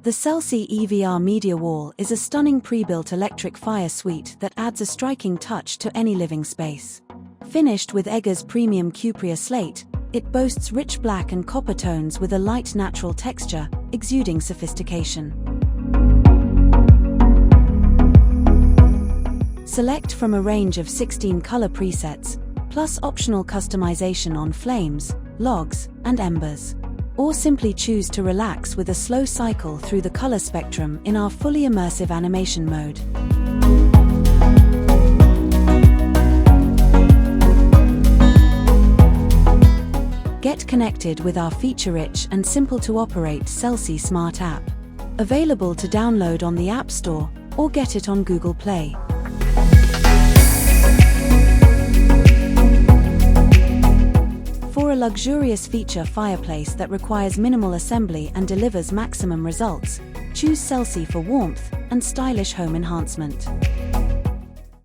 The Celsi E-VR Mediawall is a stunning pre-built electric fire suite that adds a striking touch to any living space. Finished with Eggers premium Cupria slate, it boasts rich black and copper tones with a light natural texture, exuding sophistication. Select from a range of 16 color presets, plus optional customization on flames, logs, and embers. Or simply choose to relax with a slow cycle through the color spectrum in our fully immersive animation mode. Get connected with our feature-rich and simple-to-operate Celsi Smart app. Available to download on the App Store or get it on Google Play. For a luxurious feature fireplace that requires minimal assembly and delivers maximum results, choose Celsi for warmth and stylish home enhancement.